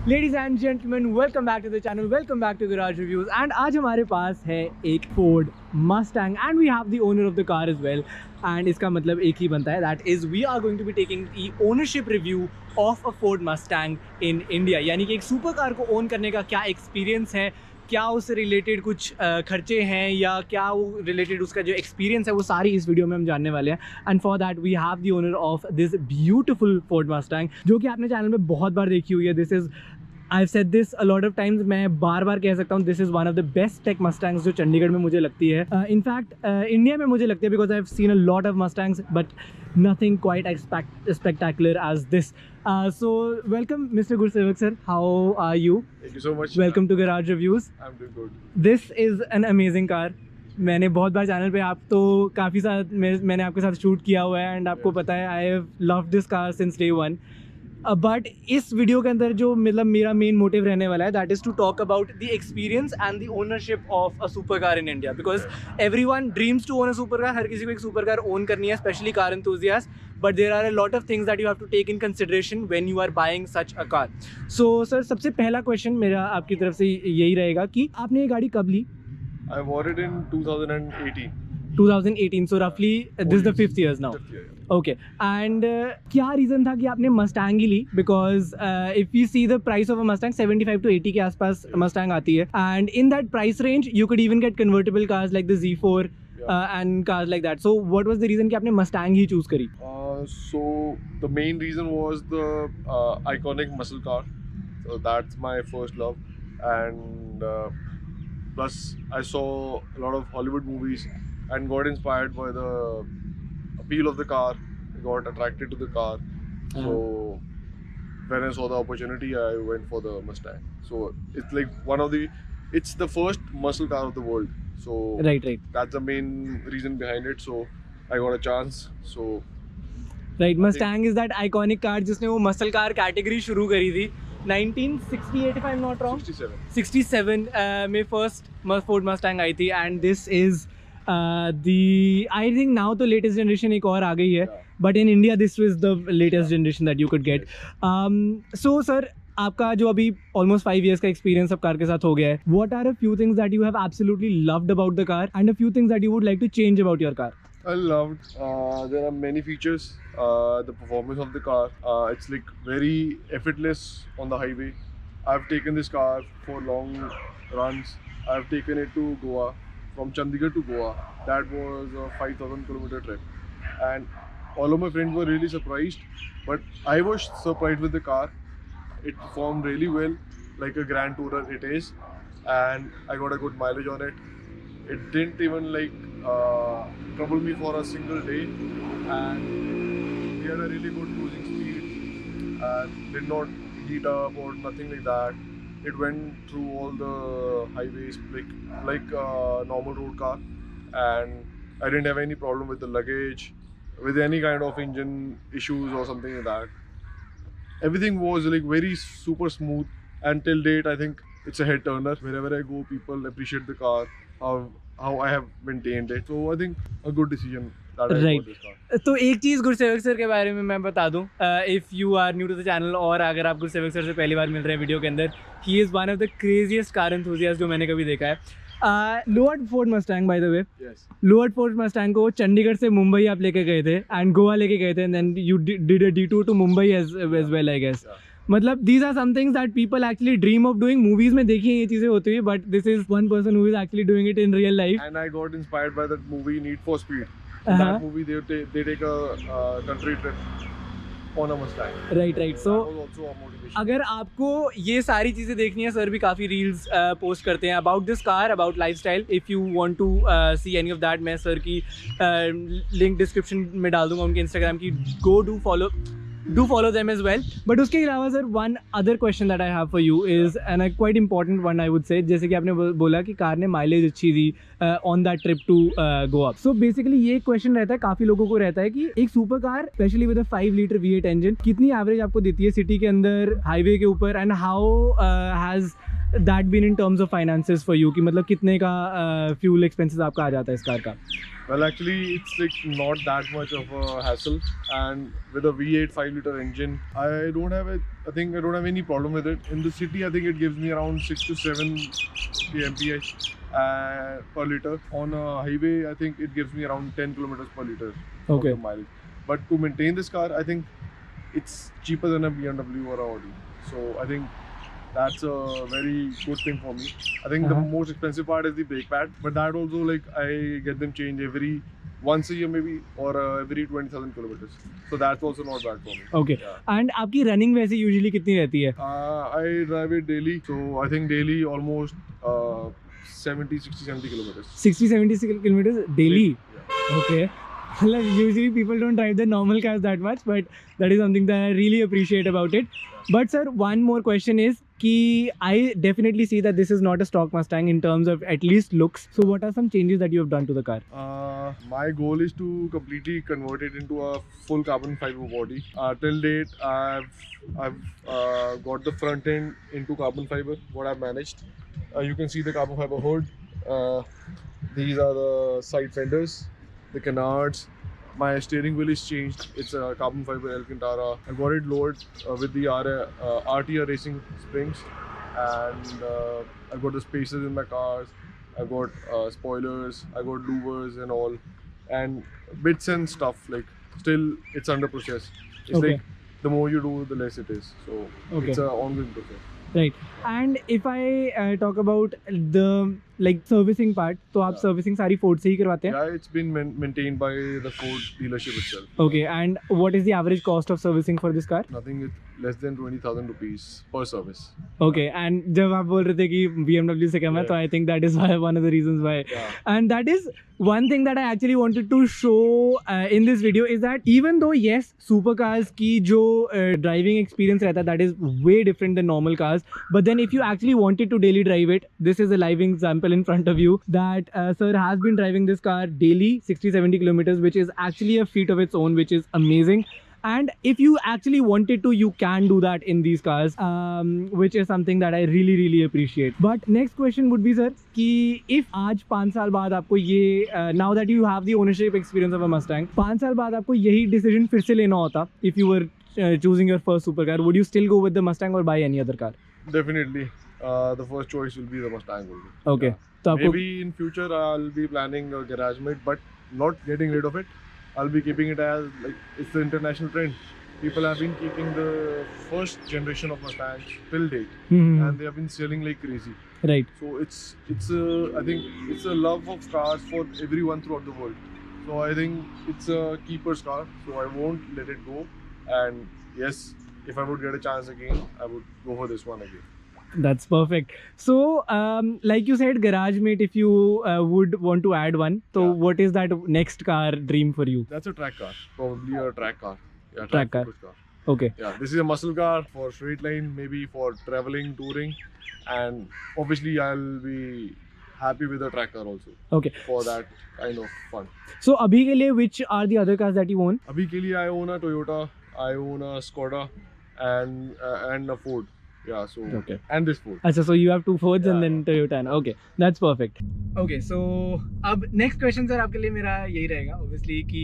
Ladies and gentlemen, welcome back to the channel, welcome back to Garage Reviews. And आज हमारे पास है एक Ford Mustang and we have the owner of the car as well. And इसका मतलब एक ही बनता है, that is we are going to be taking the ownership review of a Ford Mustang in India. यानी कि एक सुपर कार को own करने का क्या एक्सपीरियंस है, क्या उससे रिलेटेड कुछ खर्चे हैं या क्या वो रिलेटेड उसका जो एक्सपीरियंस है वो सारी इस वीडियो में हम जानने वाले हैं. And for that we have the owner of this beautiful Ford Mustang जो कि आपने चैनल में बहुत बार देखी हुई है. This is I have said this a lot of times, मैं बार बार कह सकता हूँ this is one of the best टेक मस्टैंग्स जो चंडीगढ़ में मुझे लगती है. इनफैक्ट इंडिया में मुझे लगती है because I have seen a lot of mustangs but nothing quite spectacular as this. So welcome Mr. Gursevak sir, how are you? Thank you so much. Welcome to Garage Reviews. I'm doing good. This is an amazing car. मैंने बहुत बार channel पे आप तो काफ़ी साथ मैंने आपके साथ शूट किया हुआ है एंड आपको पता है I have loved this car since day one. But इस वीडियो के अंदर जो मतलब मेरा मेन मोटिव रहने वाला है that is to talk about the experience and the ownership of a super car in India because everyone dreams to own a super car. हर किसी को एक सुपर कार ओन करनी है, specially car enthusiast. But there are a lot of things that you have to take in consideration when you are buying such a car. So sir सबसे पहला question मेरा आपकी तरफ से यही रहेगा कि आपने ये गाड़ी कब ली? I bought it in 2018. 2018, so roughly this is the 5th year now. Fifth year, yeah. Okay, and क्या रीज़न था कि आपने मस्टैंग ही ली? Because if you see the price of a Mustang 75 to 80 के आसपास मस्टैंग आती है and in that price range you could even get convertible cars like the Z4 and cars like that. So what was the reason कि आपने Mustang ही choose करी? So the main reason was the iconic muscle car. So that's my first love, and plus I saw a lot of Hollywood movies and got inspired by the appeal of the car. I got attracted to the car. So when I saw the opportunity, I went for the Mustang. So it's like it's the first muscle car of the world. So Right. that's the main reason behind it. So I got a chance. So Right, Mustang is that iconic car जिसने वो muscle car category शुरू करी थी 1968 if I'm not wrong. 67 में first Ford Mustang आई थी and this is I think now तो latest generation एक और आ गई है but in India this was the latest generation that you could get. So sir आपका जो अभी ऑलमोस्ट 5 years का एक्सपीरियंस अब कार के साथ हो गया है, what are a few things that you have absolutely loved about the car and a few things that you would like to change about your car? I loved. There are many features. The performance of the car. It's like very effortless on the highway. I've taken this car for long runs. I've taken it to Goa, from Chandigarh to Goa. That was a 5,000 kilometer trip, and all of my friends were really surprised. But I was surprised with the car. It performed really well, like a Grand Tourer it is, and I got a good mileage on it. It didn't even trouble me for a single day, and we had a really good cruising speed and did not heat up or nothing like that. It went through all the highways like a normal road car, and I didn't have any problem with the luggage, with any kind of engine issues or something like that. Everything was like very super smooth, and till date I think it's a head turner. Wherever I go, people appreciate the car, how I have maintained it. So I think a good decision that I bought this car. तो एक चीज़ Gursewak sir के बारे में मैं बता दूं, if you are new to the channel और अगर आप गुरसेवक सर से पहली बार मिल रहे हैं वीडियो के अंदर, he is one of the craziest car enthusiast जो मैंने कभी देखा है. Lowered Ford Mustang by the way, Yes. Lowered Ford Mustang को चंडीगढ़ से मुंबई आप लेके गए थे एंड गोवा लेके गए थे and then you did a detour to Mumbai as well I guess. मतलब these are some things that people actually dream of doing. Movies में देखी ये चीज़ें होती है but this is one person who is actually doing it in real life. And I got inspired by that movie Need for Speed. In that movie they take a country trip on a Mustang. Right. So That was also a motivation. अगर आपको ये सारी चीज़ें देखनी है, sir भी काफ़ी reels post करते हैं about this car, about lifestyle. If you want to see any of that, मैं सर की लिंक डिस्क्रिप्शन में डाल दूंगा उनके इंस्टाग्राम की. गो do follow them as well. But उसके अलावा sir one other question that I have for you is and a quite important one I would say, जैसे कि आपने बोला कि कार ने माइलेज अच्छी दी on that trip to Goa. So basically ये क्वेश्चन रहता है, काफ़ी लोगों को रहता है कि एक super car specially with a 5 litre V8 engine कितनी एवरेज आपको देती है सिटी के अंदर, हाईवे के ऊपर, and how has that been in terms of finances for you कि मतलब कितने का fuel expenses आपका आ जाता है इस कार का? Well, actually, it's like not that much of a hassle, and with a V8 5-liter engine, I don't have any problem with it. In the city, I think it gives me around 6 to 7 kmph per liter. On a highway, I think it gives me around 10 kilometers per liter of Okay. the mileage. But to maintain this car, I think it's cheaper than a BMW or a Audi. So I think that's a very good thing for me. I think the most expensive part is the brake pad, but that also like I get them changed every once a year maybe, or every 20,000 kilometers. So that's also not bad for me. Okay. Yeah. And आपकी running वैसे usually कितनी रहती है? I drive it daily, so I think daily almost 70 kilometers. 60-70 kilometers daily? Yeah. Okay. Like usually people don't drive the normal cars that much, but that is something that I really appreciate about it. But sir, one more question is कि I definitely see that this is not a stock Mustang in terms of at least looks. So what are some changes that you have done to the car? My goal is to completely convert it into a full carbon fiber body. Till date, I've got the front end into carbon fiber. What I've managed, you can see the carbon fiber hood. These are the side fenders, the canards. My steering wheel is changed. It's a carbon fiber Alcantara. I got it lowered with the RTR racing springs, and I got the spacers in my cars. I got spoilers. I got louvers and all, and bits and stuff. Like still, it's under process. It's Okay. like the more you do, the less it is. So Okay. it's an ongoing process. Right. And if I talk about the like servicing part, तो आप Yeah. servicing सारी Ford से ही करवाते हैं? Yeah, it's been maintained by the Ford dealership itself. Okay. And what is the average cost of servicing for this car? Nothing is less than 20,000 rupees per service. Okay. And जब आप बोल रहे थे कि BMW से कम है, Yeah. तो I think that is why one of the reasons why. Yeah. And that is one thing that I actually wanted to show in this video is that even though yes, supercars की जो driving experience रहता है, that is way different than normal cars. But then if you actually wanted to daily drive it, this is a live example in front of you that sir has been driving this car daily 60-70 kilometers, which is actually a feat of its own, which is amazing. And if you actually wanted to, you can do that in these cars, which is something that I really appreciate. But next question would be sir कि if आज 5 साल बाद आपको ये now that you have the ownership experience of a Mustang, 5 साल बाद आपको यही decision फिर से लेना होता, if you were choosing your first supercar, would you still go with the Mustang or buy any other car? Definitely, the first choice will be the Mustang only. Okay. Yeah. तो आपको Maybe in future I'll be planning a garage mate, but not getting rid of it. I'll be keeping it as like it's the international trend. People have been keeping the first generation of Mustangs till date, and they have been selling like crazy. right. So it's I think it's a love of cars for everyone throughout the world. So I think it's a keeper's car. So I won't let it go. And yes, if I would get a chance again, I would go for this one again. That's perfect. So, like you said, garage mate, if you would want to add one, so Yeah. what is that next car dream for you? That's a track car, probably a track car. Yeah, Track car. focused car. Okay. Yeah, this is a muscle car for straight line, maybe for traveling, touring, and obviously I'll be happy with the track car also Okay. for that kind of fun. So, abhi ke liye, which are the other cars that you own? Abhi ke liye I own a Toyota, I own a Skoda, and a Ford. Yeah, so Okay. and this Ford. Achha, so you have two Fords and Yeah. then Toyota. Okay, that's perfect. Okay, so अब next question sir आपके लिए मेरा यही रहेगा obviously कि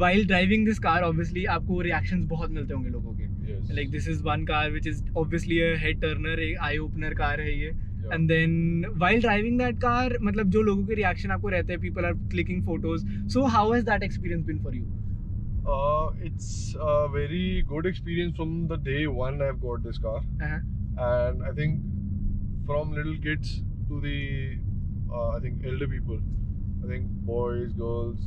while driving this car obviously आपको reactions बहुत मिलते होंगे लोगों के. Yes. Like this is one car which is obviously a head turner, एक eye opener car है ये. Yeah. And then while driving that car मतलब जो लोगों के reaction आपको रहते हैं, people are clicking photos. So how has that experience been for you? It's a very good experience from the day one I've got this car, and I think from little kids to the I think elder people, I think boys, girls,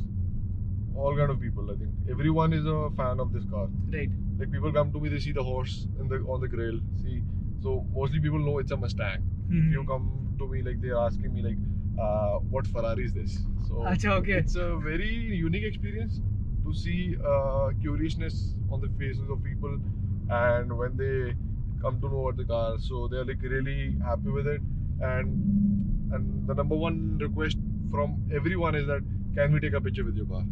all kind of people. I think everyone is a fan of this car. Right. Like people come to me, they see the horse on the grill. See, so mostly people know it's a Mustang. If you come to me, like they're asking me like, what Ferrari is this? So Acha, okay. it's a very unique experience to see curiousness on the faces of people, and when they come to know about the car, so they're like really happy with it. And the number one request from everyone is that can we take a picture with your car?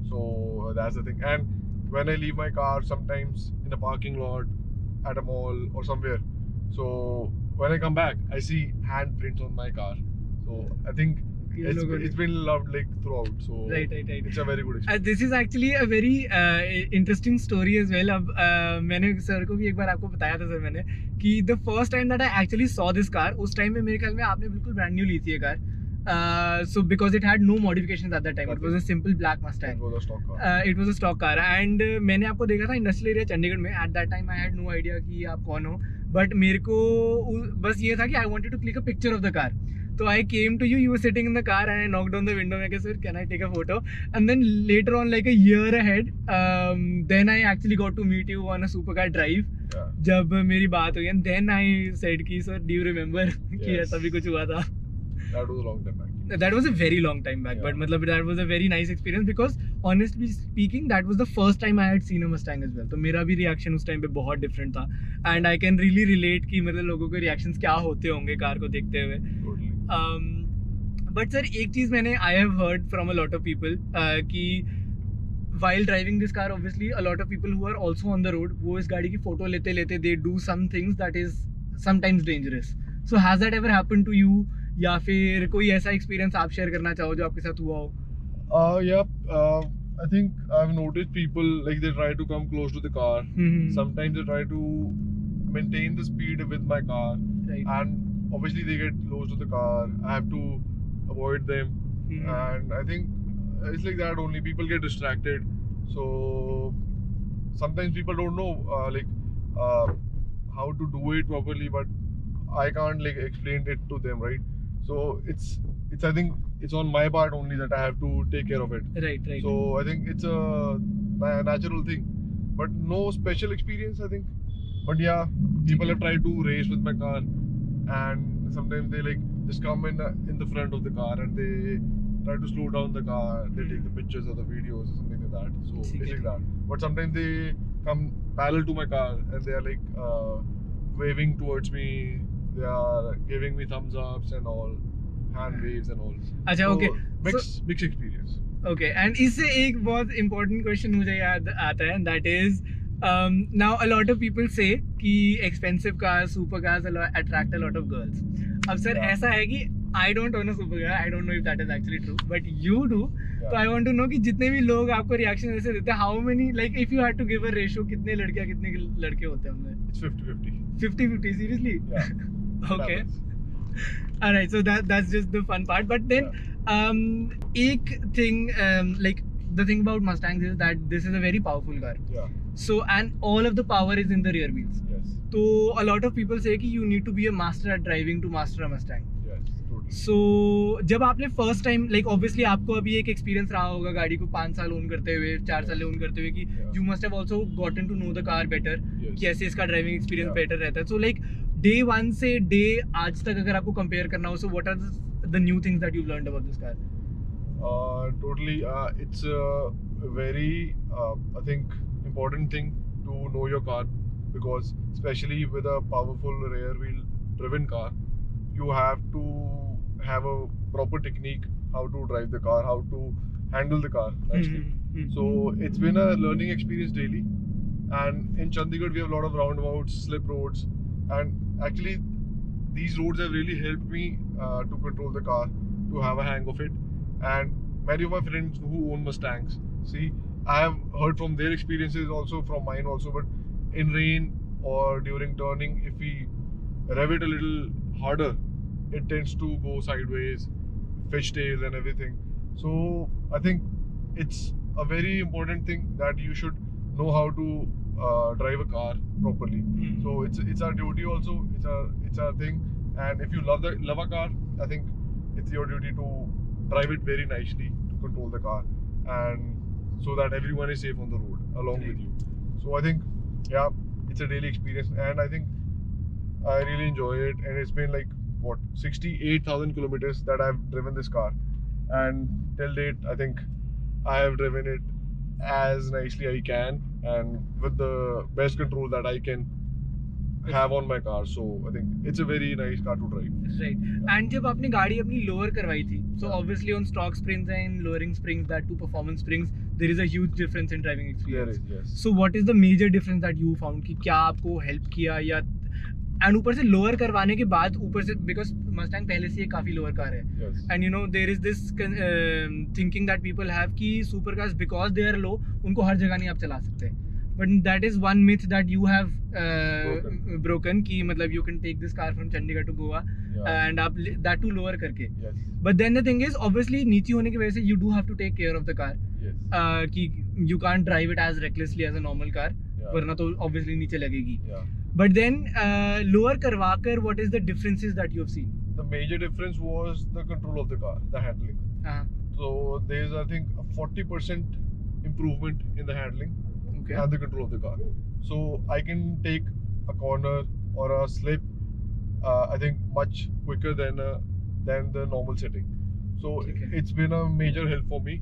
So that's the thing. And when I leave my car sometimes in a parking lot at a mall or somewhere, so when I come back, I see handprints on my car. So I think it's been loved like throughout. So right. it's a very good experience. This is actually a very interesting story as well. अब मैंने sir को भी एक बार आपको बताया था sir मैंने कि the first time that I actually saw this car, उस टाइम में मेरे ख्याल में आपने बिल्कुल ब्रांड न्यू ली थी ये car. So because it had no modifications at that time, it was a simple black Mustang. It was a stock car. It was a stock car and मैंने आपको देखा था इंडस्ट्रियल एरिया चंडीगढ़ में. At that time I had no idea कि आप कौन हो, but मेरे को बस ये था कि I wanted to click a picture of the car. So I came to you, you were sitting in the car and I knocked on the window. I said, sir, can I take a photo? And then later on, like a year ahead, then I actually got to meet you on a supercar drive. Yeah. जब मेरी बात हुई and then I said कि sir, do you remember कि Yes. ऐसा भी कुछ हुआ था? That was a long time back. That was a very long time back, Yeah. but मतलब that was a very nice experience because honestly speaking, that was the first time I had seen a Mustang as well. तो मेरा भी reaction उस time पे बहुत different था and I can really relate कि मतलब लोगों के reactions क्या होते होंगे कार को देखते हुए. Totally. But sir, एक चीज मैंने I have heard from a lot of people कि while driving this car, obviously a lot of people who are also on the road, वो इस गाड़ी की फोटो लेते लेते they do some things that is sometimes dangerous. So has that ever happened to you? या फिर कोई ऐसा एक्सपीरियंस आप शेयर करना चाहो जो आपके साथ हुआ हो? Yeah. I think I've noticed people like they try to come close to the car. Sometimes they try to maintain the speed with my car, Right. and obviously they get close to the car. I have to avoid them, and I think it's like that only. People get distracted, so sometimes people don't know how to do it properly, but I can't like explain it to them, right? So it's I think it's on my part only that I have to take care of it. Right. So I think it's a natural thing, but no special experience I think. But yeah, people have tried to race with my car, and sometimes they like just come in the front of the car and they try to slow down the car. They take the pictures or the videos or something like that. So it's like that. But sometimes they come parallel to my car and they are like waving towards me. They are giving me thumbs ups and all, hand waves and all. अच्छा, So, okay. mixed experience. Okay, and इससे एक बहुत important question मुझे याद आता है, that is now a lot of people say कि expensive cars, super cars attract a lot of girls. अब सर Yeah. ऐसा है कि I don't own a super car, I don't know if that is actually true, but you do. Yeah. So I want to know कि जितने भी लोग आपको reaction ऐसे देते हैं, how many, like if you had to give a ratio, कितने लड़कियाँ कितने लड़के होते हैं उनमें? It's 50-50. 50-50, seriously? Yeah. Okay. Happens. Alright, so that's just the fun part. But then, एक thing, like the thing about Mustangs is that this is a very powerful car. Yeah. So, and all of the power is in the rear wheels. Yes. So, a lot of people say कि you need to be a master at driving to master a Mustang. Yes. Totally. So, जब आपने first time, like obviously आपको अभी एक experience रहा होगा गाड़ी को 5 साल own करते हुए, 4 साल own करते हुए कि Yeah. you must have also gotten to know the car better. Yes. कैसे इसका driving experience Yeah. better रहता है. So, like day 1 से day आज तक अगर आपको compare करना हो, so what are the new things that you've learned about this car? Totally. It's a very, I think, important thing to know your car, because especially with a powerful rear wheel driven car, you have to have a proper technique how to drive the car, how to handle the car nicely. So it's been a learning experience daily. And in Chandigarh, we have a lot of roundabouts, slip roads, and actually these roads have really helped me to control the car, to have a hang of it. And many of my friends who own Mustangs, see, I have heard from their experiences also, from mine also, but in rain or during turning, if we rev it a little harder, it tends to go sideways, fishtail and everything. So I think it's a very important thing that you should know how to drive a car properly. So it's our duty also. It's our thing. And if you love a car, I think it's your duty to drive it very nicely, to control the car, and so that everyone is safe on the road along with you. So I think, yeah, it's a daily experience, and I think I really enjoy it. And it's been like what 68,000 kilometers that I've driven this car, and till date I think I have driven it as nicely I can and with the best control that I can have on my car. So I think it's a very nice car to drive. Right. And जब आपने गाड़ी अपनी lower करवाई थी, so obviously on stock springs and lowering springs, that to performance springs, there is a huge difference in driving There experience. is, yes. So what is the major difference that you found कि क्या आपको help किया या and ऊपर से lower करवाने के बाद ऊपर से बिकॉज मस्टैंग पहले से काफ़ी लोअर कार है Yes. And you know there is this thinking that people have कि super cars because they are low उनको हर जगह नहीं आप चला सकते but that is one myth that you have broken कि मतलब you can take this car from Chandigarh to Goa Yeah. एंड आप दैट टू लोअर करके Yes. But then the thing is obviously नीचे होने की वजह से you do have to take care of the car Yes. कि you can't drive it as recklessly as a normal car Yeah. वरना तो obviously नीचे लगेगी Yeah. बट देन लोअर करवाकर what is the differences that you have seen The major difference was the control of the car, the handling. So there is, I think, a 40% improvement in the handling okay and the control of the car. So I can take a corner or a slip, I think, much quicker than the normal setting. So Okay. it's been a major help for me,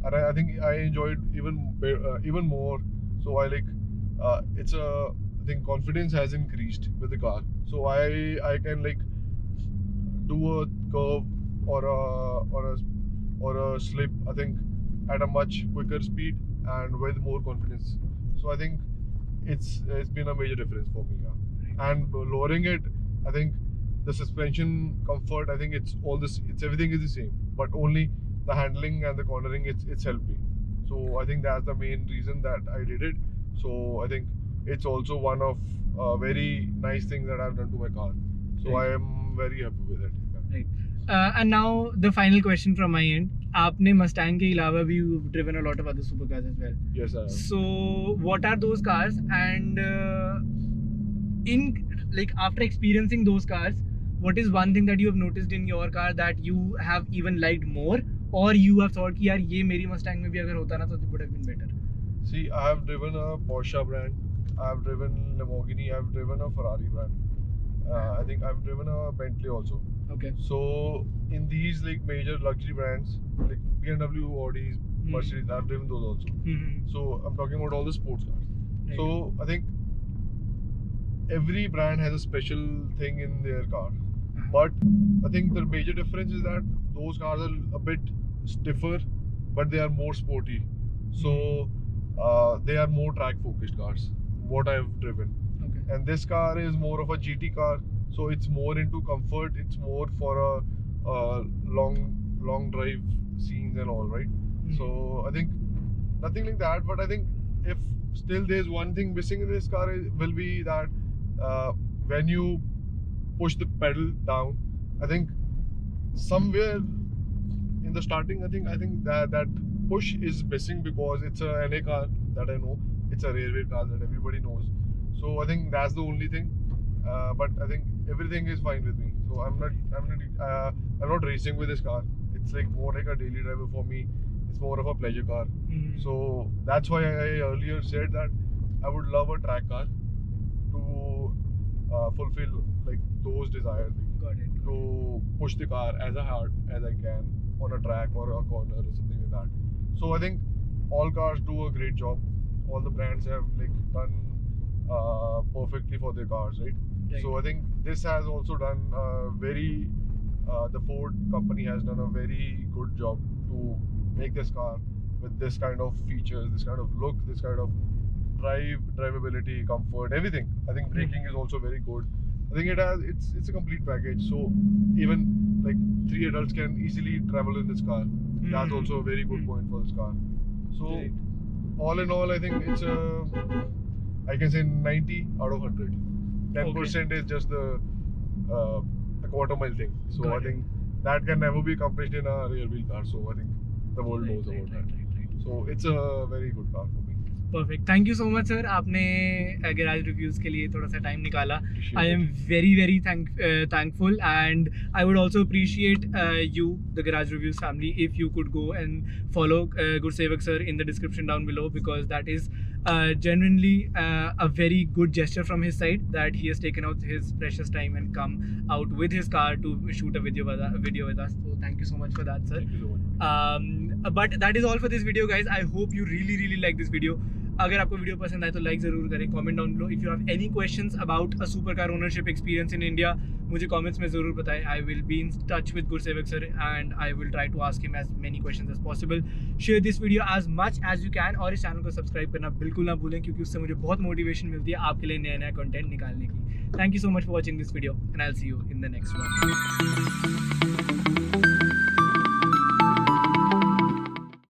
and I think I enjoyed even more. So I like it's a I think confidence has increased with the car. So I can like do a curve or a slip, I think, at a much quicker speed and with more confidence. So I think it's been a major difference for me. Yeah. And lowering it, I think the suspension comfort, I think it's everything is the same, but only the handling and the cornering, it's helped me. So I think that's the main reason that I did it. So I think it's also one of very nice things that I've done to my car. So Right. I am very happy with it. Yeah. And now the final question from my एंड आपने मस्टैंग के अलावा भी you driven a lot of other super cars as well Yes, I am. so what are those cars and in like after experiencing those cars what is one thing that you have noticed in your car that you have even liked more or you have thought कि यार ये मेरी Mustang में भी अगर होता ना तो it would have been better See, I have driven a Porsche brand. I have driven Lamborghini. I have driven a Ferrari brand. I think I've driven a Bentley also. okay So in these like major luxury brands like BMW, Audi, Mercedes, I've driven those also. mm-hmm. So I'm talking about all the sports cars. Right. So I think every brand has a special thing in their car. But I think the major difference is that those cars are a bit stiffer, but they are more sporty. So they are more track focused cars. What I've driven. okay And this car is more of a GT car, so it's more into comfort. It's more for a long drive scenes and all, right? So I think nothing like that. But I think if still there's one thing missing in this car, it will be that when you push the pedal down, I think somewhere in the starting, I think that push is missing because it's a NA car that I know. It's a railway car that everybody knows. So I think that's the only thing. But I think everything is fine with me. So I'm not racing with this car. It's like more like a daily driver for me. It's more of a pleasure car. So that's why I earlier said that I would love a track car to fulfill like those desires. got it To push the car as hard as I can on a track or a corner or something like that. So I think all cars do a great job. All the brands have like done perfectly for their cars, right? Right. So I think this has also done the Ford company has done a very good job to make this car with this kind of features, this kind of look, this kind of drivability, comfort, everything. I think braking is also very good. I think it's a complete package. So even like 3 adults can easily travel in this car. That's also a very good point for this car. So Right. all in all, I think it's I can say 90 out of 100. 10% is just the quarter mile thing. So Got I it. think that can never be accomplished in a rear wheel car. So I think the world knows about that. So it's a very good car for me. Perfect thank you so much sir आपने garage reviews के लिए थोड़ा सा time निकाला Appreciate I am it. Very thankful and I would also appreciate you the Garage Reviews family if you could go and follow Gursevak sir in the description down below because that is genuinely a very good gesture from his side that he has taken out his precious time and come out with his car to shoot a video with us. So thank you so much for that, sir. Thank you so much. But that is all for this video, guys. I hope you really like this video. अगर आपको video पसंद आए तो like ज़रूर करें, comment down below. If you have any questions about a super car ownership experience in India मुझे comments में ज़रूर बताएं. I will be in touch with Gursewak sir and I will try to ask him as many questions as possible. Share this video as much as you can और इस channel को subscribe करना बिल्कुल ना भूलें क्योंकि उससे मुझे बहुत मोटिवेशन मिलती है आपके लिए नया कंटेंट निकालने की. Thank you so much for watching this video, and I'll see you in the next one.